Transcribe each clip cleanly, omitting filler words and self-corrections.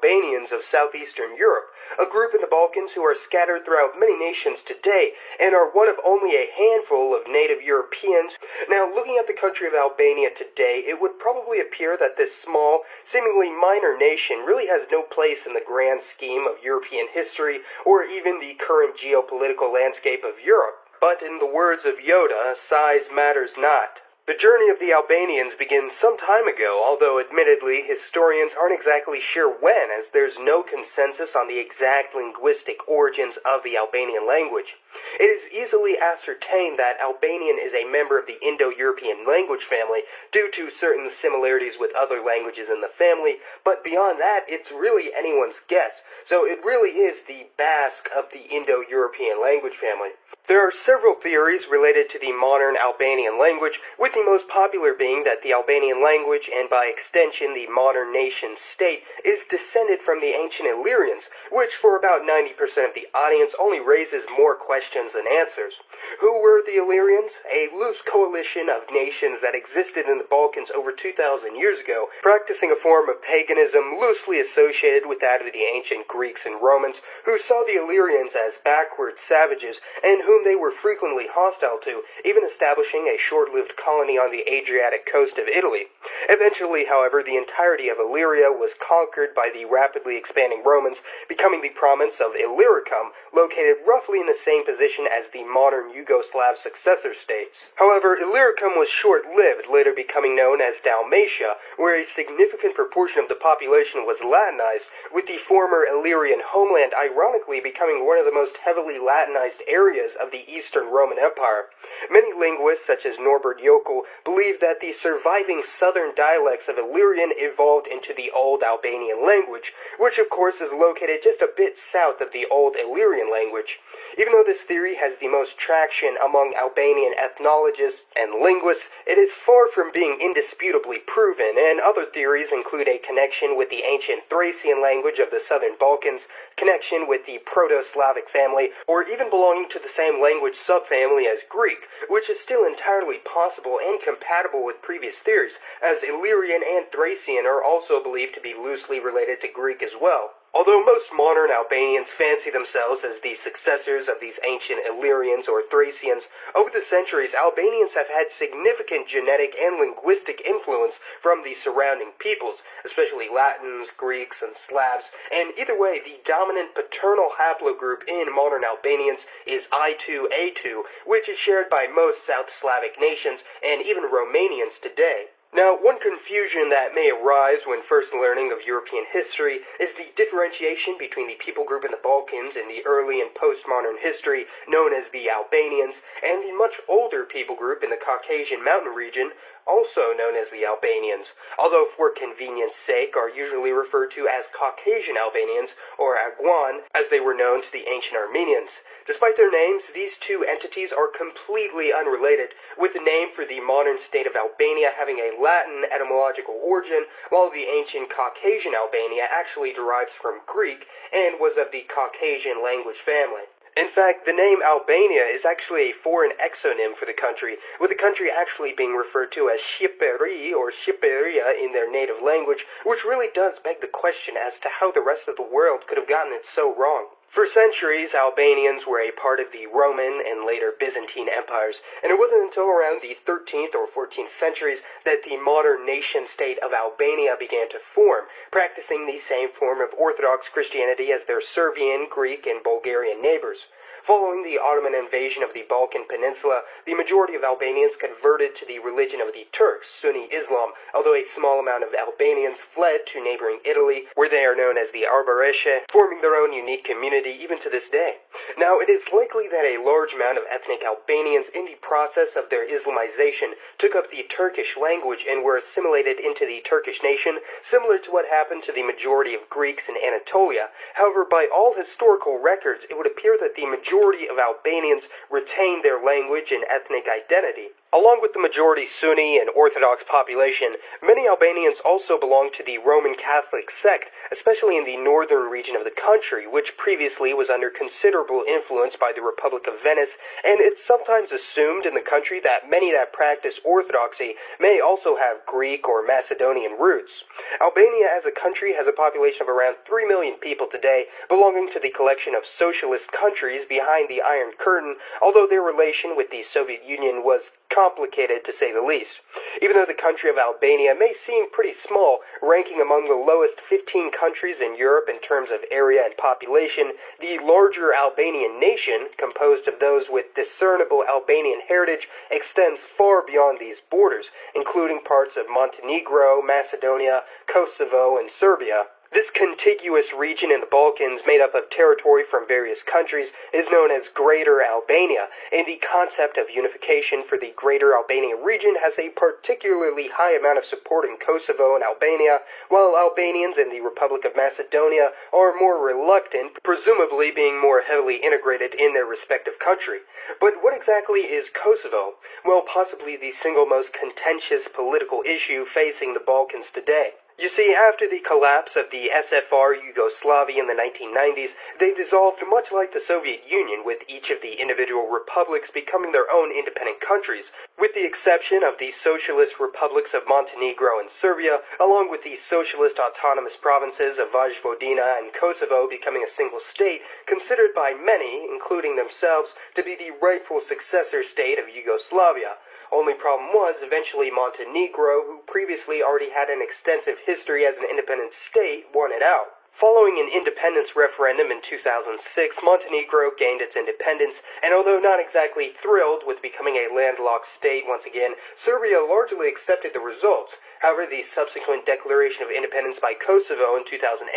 Albanians of southeastern Europe, a group in the Balkans who are scattered throughout many nations today and are one of only a handful of native Europeans. Now, looking at the country of Albania today, it would probably appear that this small, seemingly minor nation really has no place in the grand scheme of European history or even the current geopolitical landscape of Europe. But in the words of Yoda, size matters not. The journey of the Albanians begins some time ago, although admittedly historians aren't exactly sure when, as there's no consensus on the exact linguistic origins of the Albanian language. It is easily ascertained that Albanian is a member of the Indo-European language family due to certain similarities with other languages in the family, but beyond that, it's really anyone's guess. So it really is the Basque of the Indo-European language family. There are several theories related to the modern Albanian language, with the most popular being that the Albanian language, and by extension the modern nation-state, is descended from the ancient Illyrians, which for about 90% of the audience only raises more questions than answers. Who were the Illyrians? A loose coalition of nations that existed in the Balkans over 2,000 years ago, practicing a form of paganism loosely associated with that of the ancient Greeks and Romans, who saw the Illyrians as backward savages, and whom they were frequently hostile to, even establishing a short-lived colony on the Adriatic coast of Italy. Eventually, however, the entirety of Illyria was conquered by the rapidly expanding Romans, becoming the province of Illyricum, located roughly in the same position as the modern Yugoslav successor states. However, Illyricum was short-lived, later becoming known as Dalmatia, where a significant proportion of the population was Latinized, with the former Illyrian homeland ironically becoming one of the most heavily Latinized areas of the Eastern Roman Empire. Many linguists, such as Norbert Jokel, believe that the surviving southern dialects of Illyrian evolved into the Old Albanian language, which of course is located just a bit south of the Old Illyrian language. Even though this theory has the most traction among Albanian ethnologists and linguists, it is far from being indisputably proven, and other theories include a connection with the ancient Thracian language of the southern Balkans, connection with the Proto-Slavic family, or even belonging to the same language subfamily as Greek, which is still entirely possible and compatible with previous theories, as Illyrian and Thracian are also believed to be loosely related to Greek as well. Although most modern Albanians fancy themselves as the successors of these ancient Illyrians or Thracians, over the centuries Albanians have had significant genetic and linguistic influence from the surrounding peoples, especially Latins, Greeks, and Slavs, and either way, the dominant paternal haplogroup in modern Albanians is I2A2, which is shared by most South Slavic nations and even Romanians today. Now, one confusion that may arise when first learning of European history is the differentiation between the people group in the Balkans in the early and postmodern history known as the Albanians, and the much older people group in the Caucasian mountain region, also known as the Albanians, although for convenience sake are usually referred to as Caucasian Albanians, or Aguan, as they were known to the ancient Armenians. Despite their names, these two entities are completely unrelated, with the name for the modern state of Albania having a Latin etymological origin, while the ancient Caucasian Albania actually derives from Greek and was of the Caucasian language family. In fact, the name Albania is actually a foreign exonym for the country, with the country actually being referred to as Shqipëri or Shqiperia in their native language, which really does beg the question as to how the rest of the world could have gotten it so wrong. For centuries, Albanians were a part of the Roman and later Byzantine empires, and it wasn't until around the 13th or 14th centuries that the modern nation-state of Albania began to form, practicing the same form of Orthodox Christianity as their Serbian, Greek, and Bulgarian neighbors. Following the Ottoman invasion of the Balkan Peninsula, the majority of Albanians converted to the religion of the Turks, Sunni Islam, although a small amount of Albanians fled to neighboring Italy, where they are known as the Arboreshe, forming their own unique community even to this day. Now, it is likely that a large amount of ethnic Albanians in the process of their Islamization took up the Turkish language and were assimilated into the Turkish nation, similar to what happened to the majority of Greeks in Anatolia. However, by all historical records, it would appear that the majority of Albanians retained their language and ethnic identity. Along with the majority Sunni and Orthodox population, many Albanians also belong to the Roman Catholic sect, especially in the northern region of the country, which previously was under considerable influence by the Republic of Venice, and it's sometimes assumed in the country that many that practice Orthodoxy may also have Greek or Macedonian roots. Albania as a country has a population of around 3 million people today, belonging to the collection of socialist countries behind the Iron Curtain, although their relation with the Soviet Union was complicated to say the least. Even though the country of Albania may seem pretty small, ranking among the lowest 15 countries in Europe in terms of area and population, the larger Albanian nation, composed of those with discernible Albanian heritage, extends far beyond these borders, including parts of Montenegro, Macedonia, Kosovo, and Serbia. This contiguous region in the Balkans, made up of territory from various countries, is known as Greater Albania, and the concept of unification for the Greater Albania region has a particularly high amount of support in Kosovo and Albania, while Albanians in the Republic of Macedonia are more reluctant, presumably being more heavily integrated in their respective country. But what exactly is Kosovo? Well, possibly the single most contentious political issue facing the Balkans today. You see, after the collapse of the SFR Yugoslavia in the 1990s, they dissolved much like the Soviet Union, with each of the individual republics becoming their own independent countries, with the exception of the socialist republics of Montenegro and Serbia, along with the socialist autonomous provinces of Vojvodina and Kosovo becoming a single state, considered by many, including themselves, to be the rightful successor state of Yugoslavia. Only problem was, eventually Montenegro, who previously already had an extensive history as an independent state, won it out. Following an independence referendum in 2006, Montenegro gained its independence, and although not exactly thrilled with becoming a landlocked state once again, Serbia largely accepted the results. However, the subsequent declaration of independence by Kosovo in 2008,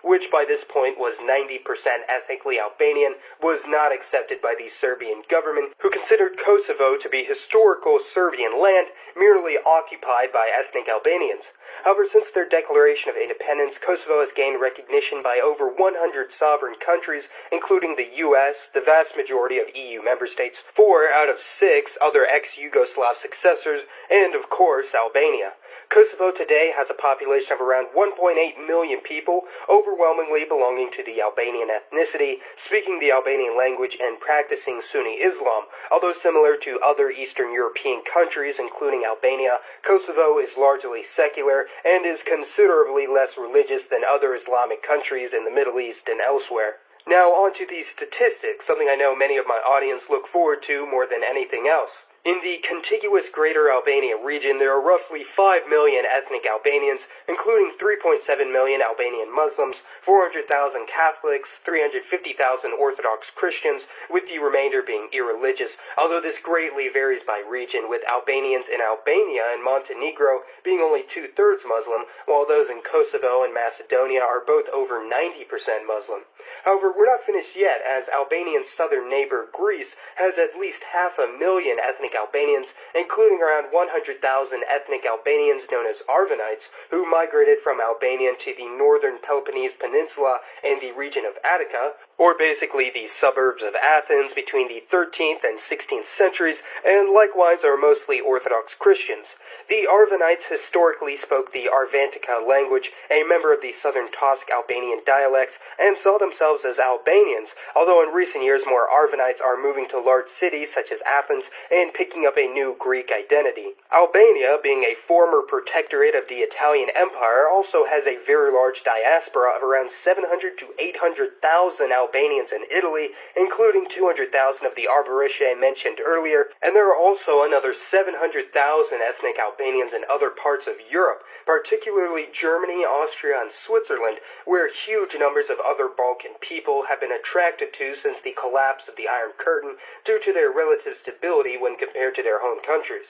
which by this point was 90% ethnically Albanian, was not accepted by the Serbian government, who considered Kosovo to be historical Serbian land merely occupied by ethnic Albanians. However, since their declaration of independence, Kosovo has gained recognition by over 100 sovereign countries, including the U.S., the vast majority of EU member states, 4 out of 6 other ex-Yugoslav successors, and, of course, Albania. Kosovo today has a population of around 1.8 million people, overwhelmingly belonging to the Albanian ethnicity, speaking the Albanian language and practicing Sunni Islam. Although similar to other Eastern European countries, including Albania, Kosovo is largely secular and is considerably less religious than other Islamic countries in the Middle East and elsewhere. Now on to the statistics, something I know many of my audience look forward to more than anything else. In the contiguous Greater Albania region, there are roughly 5 million ethnic Albanians, including 3.7 million Albanian Muslims, 400,000 Catholics, 350,000 Orthodox Christians, with the remainder being irreligious, although this greatly varies by region, with Albanians in Albania and Montenegro being only 2/3 Muslim, while those in Kosovo and Macedonia are both over 90% Muslim. However, we're not finished yet, as Albania's southern neighbor Greece has at least 500,000 ethnic Albanians, including around 100,000 ethnic Albanians known as Arvanites, who migrated from Albania to the northern Peloponnese Peninsula and the region of Attica, or basically the suburbs of Athens between the 13th and 16th centuries, and likewise are mostly Orthodox Christians. The Arvanites historically spoke the Arvantica language, a member of the southern Tosk Albanian dialects, and saw themselves as Albanians, although in recent years more Arvanites are moving to large cities such as Athens and picking up a new Greek identity. Albania, being a former protectorate of the Italian Empire, also has a very large diaspora of around 700 to 800,000 Albanians in Italy, including 200,000 of the Arborici mentioned earlier, and there are also another 700,000 ethnic Albanians in other parts of Europe, particularly Germany, Austria, and Switzerland, where huge numbers of other Balkan people have been attracted to since the collapse of the Iron Curtain due to their relative stability when compared to their home countries.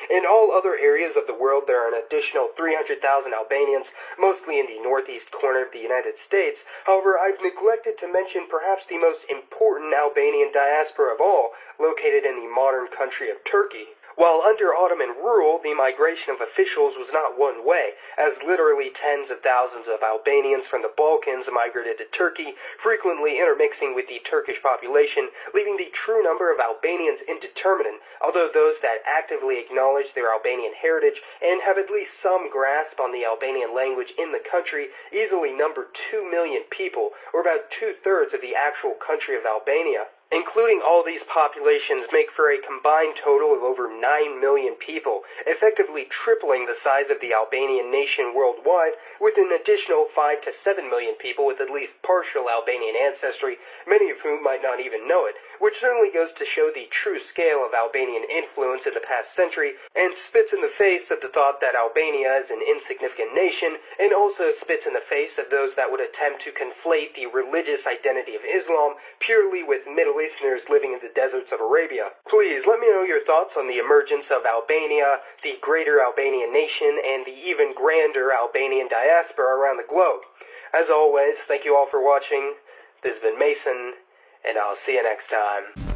In all other areas of the world, there are an additional 300,000 Albanians, mostly in the northeast corner of the United States. However, I've neglected to mention perhaps the most important Albanian diaspora of all, located in the modern country of Turkey. While under Ottoman rule, the migration of officials was not one way, as literally tens of thousands of Albanians from the Balkans migrated to Turkey, frequently intermixing with the Turkish population, leaving the true number of Albanians indeterminate, although those that actively acknowledge their Albanian heritage and have at least some grasp on the Albanian language in the country easily number 2 million people, or about 2/3 of the actual country of Albania. Including all these populations make for a combined total of over 9 million people, effectively tripling the size of the Albanian nation worldwide, with an additional 5 to 7 million people with at least partial Albanian ancestry, many of whom might not even know it, which certainly goes to show the true scale of Albanian influence in the past century, and spits in the face of the thought that Albania is an insignificant nation, and also spits in the face of those that would attempt to conflate the religious identity of Islam purely with Middle Easterners living in the deserts of Arabia. Please let me know your thoughts on the emergence of Albania, the greater Albanian nation, and the even grander Albanian diaspora around the globe. As always, thank you all for watching. This has been Mason, and I'll see you next time.